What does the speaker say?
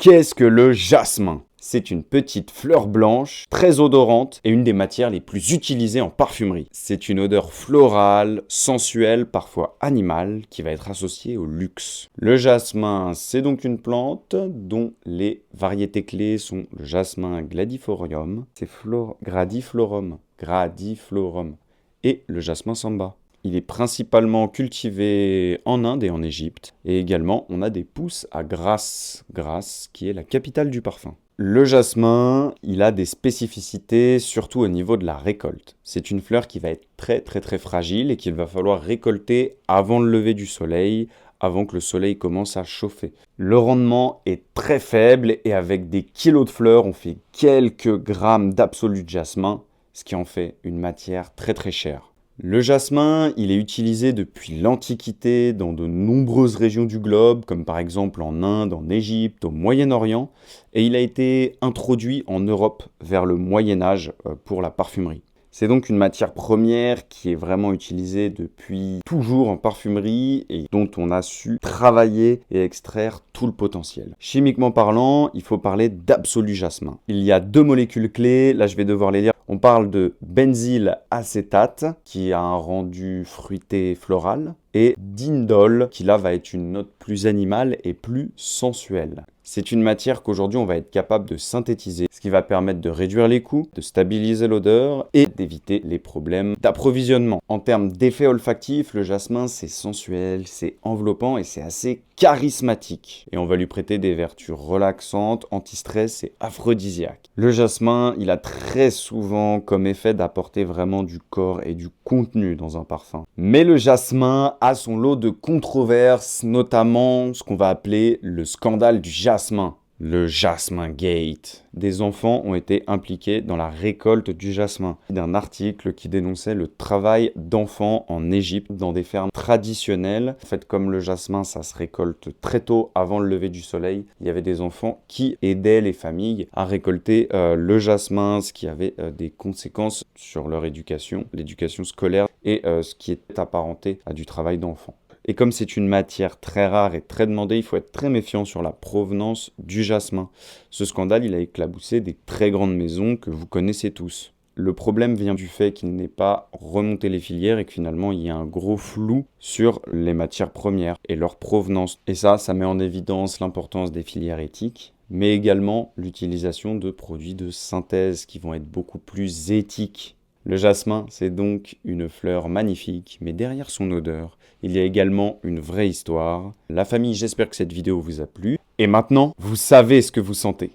Qu'est-ce que le jasmin? C'est une petite fleur blanche, très odorante et une des matières les plus utilisées en parfumerie. C'est une odeur florale, sensuelle, parfois animale, qui va être associée au luxe. Le jasmin, c'est donc une plante dont les variétés clés sont le jasmin gladiflorium, c'est gradiflorum, et le jasmin samba. Il est principalement cultivé en Inde et en Égypte. Et également, on a des pousses à Grasse, qui est la capitale du parfum. Le jasmin, il a des spécificités, surtout au niveau de la récolte. C'est une fleur qui va être très fragile et qu'il va falloir récolter avant le lever du soleil, avant que le soleil commence à chauffer. Le rendement est très faible et avec des kilos de fleurs, on fait quelques grammes d'absolu de jasmin, ce qui en fait une matière très chère. Le jasmin, il est utilisé depuis l'Antiquité dans de nombreuses régions du globe, comme par exemple en Inde, en Égypte, au Moyen-Orient, et il a été introduit en Europe vers le Moyen-Âge pour la parfumerie. C'est donc une matière première qui est vraiment utilisée depuis toujours en parfumerie et dont on a su travailler et extraire tout le potentiel. Chimiquement parlant, il faut parler d'absolu jasmin. Il y a deux molécules clés, là je vais devoir les lire. On parle de benzylacétate, qui a un rendu fruité floral, et d'indole, qui là va être une note plus animale et plus sensuelle. C'est une matière qu'aujourd'hui on va être capable de synthétiser, ce qui va permettre de réduire les coûts, de stabiliser l'odeur et d'éviter les problèmes d'approvisionnement. En termes d'effet olfactif, le jasmin c'est sensuel, c'est enveloppant et c'est assez charismatique. Et on va lui prêter des vertus relaxantes, anti-stress et aphrodisiaques. Le jasmin, il a très souvent comme effet d'apporter vraiment du corps et du contenu dans un parfum. Mais le jasmin a son lot de controverses, notamment ce qu'on va appeler le scandale du jasmin. Le Jasmin Gate. Des enfants ont été impliqués dans la récolte du jasmin. D'un article qui dénonçait le travail d'enfants en Égypte dans des fermes traditionnelles. En fait, comme le jasmin, ça se récolte très tôt avant le lever du soleil, il y avait des enfants qui aidaient les familles à récolter le jasmin, ce qui avait des conséquences sur leur éducation, l'éducation scolaire et ce qui est apparenté à du travail d'enfant. Et comme c'est une matière très rare et très demandée, il faut être très méfiant sur la provenance du jasmin. Ce scandale, il a éclaboussé des très grandes maisons que vous connaissez tous. Le problème vient du fait qu'il n'ait pas remonté les filières et que finalement il y a un gros flou sur les matières premières et leur provenance. Et ça met en évidence l'importance des filières éthiques, mais également l'utilisation de produits de synthèse qui vont être beaucoup plus éthiques. Le jasmin, c'est donc une fleur magnifique, mais derrière son odeur, il y a également une vraie histoire. La famille, j'espère que cette vidéo vous a plu. Et maintenant, vous savez ce que vous sentez.